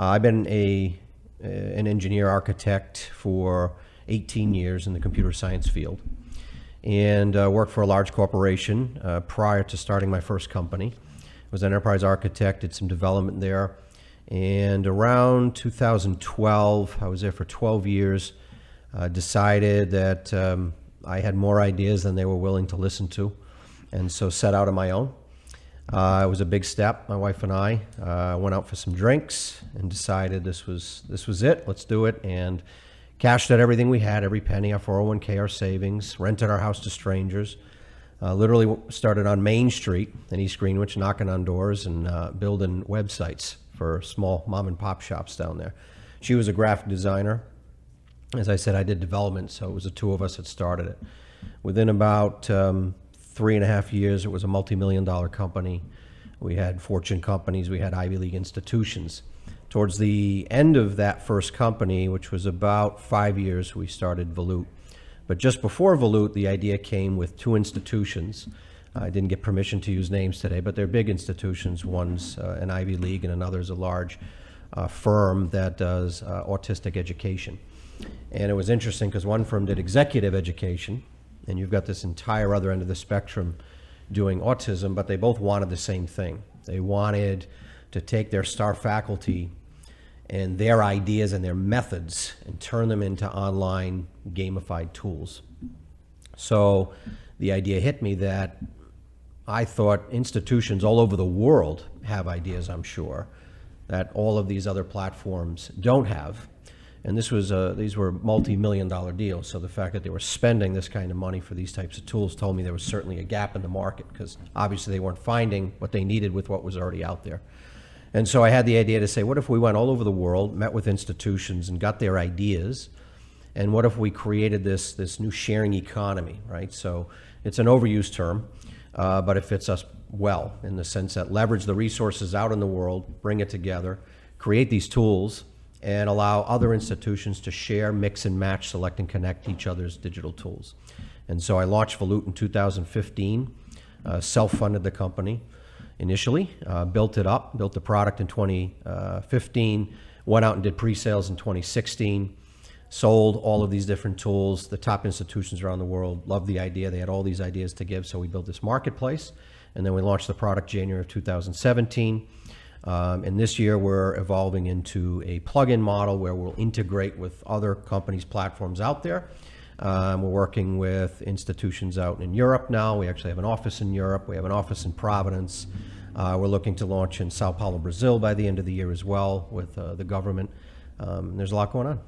I've been an engineer architect for 18 years in the computer science field, and worked for a large corporation prior to starting my first company. I was an enterprise architect, did some development there, and around 2012, I was there for 12 years, decided that I had more ideas than they were willing to listen to, and so set out on my own. It was a big step. My wife and I went out for some drinks and decided this was it. Let's do it, and cashed out everything we had, every penny, our 401k, our savings, rented our house to strangers. Literally started on Main Street in East Greenwich, knocking on doors and building websites for small mom and pop shops down there. She was a graphic designer. As I said, I did development, so it was the two of us that started it. Within about 3.5 years, it was a multi-million-dollar company. We had Fortune companies, we had Ivy League institutions. Towards the end of that first company, which was about 5 years, we started Volute. But just before Volute, the idea came with two institutions. I didn't get permission to use names today, but they're big institutions. One's an Ivy League and another's a large firm that does autistic education. And it was interesting because one firm did executive education, and you've got this entire other end of the spectrum doing autism, but they both wanted the same thing. They wanted to take their star faculty and their ideas and their methods and turn them into online gamified tools. So the idea hit me that I thought institutions all over the world have ideas, I'm sure, that all of these other platforms don't have. And these were multi-million-dollar deals, so the fact that they were spending this kind of money for these types of tools told me there was certainly a gap in the market, because obviously they weren't finding what they needed with what was already out there. And so I had the idea to say, what if we went all over the world, met with institutions and got their ideas, and what if we created this new sharing economy, right? So it's an overused term, but it fits us well in the sense that leverage the resources out in the world, bring it together, create these tools, and allow other institutions to share, mix and match, select and connect each other's digital tools. And so I launched Volute in 2015, self-funded the company initially, built it up, built the product in 2015, went out and did pre-sales in 2016, sold all of these different tools. The top institutions around the world loved the idea. They had all these ideas to give, so we built this marketplace, and then we launched the product January of 2017. And this year we're evolving into a plug-in model where we'll integrate with other companies' platforms out there. We're working with institutions out in Europe now. We actually have an office in Europe. We have an office in Providence. We're looking to launch in Sao Paulo, Brazil by the end of the year as well with the government. There's a lot going on.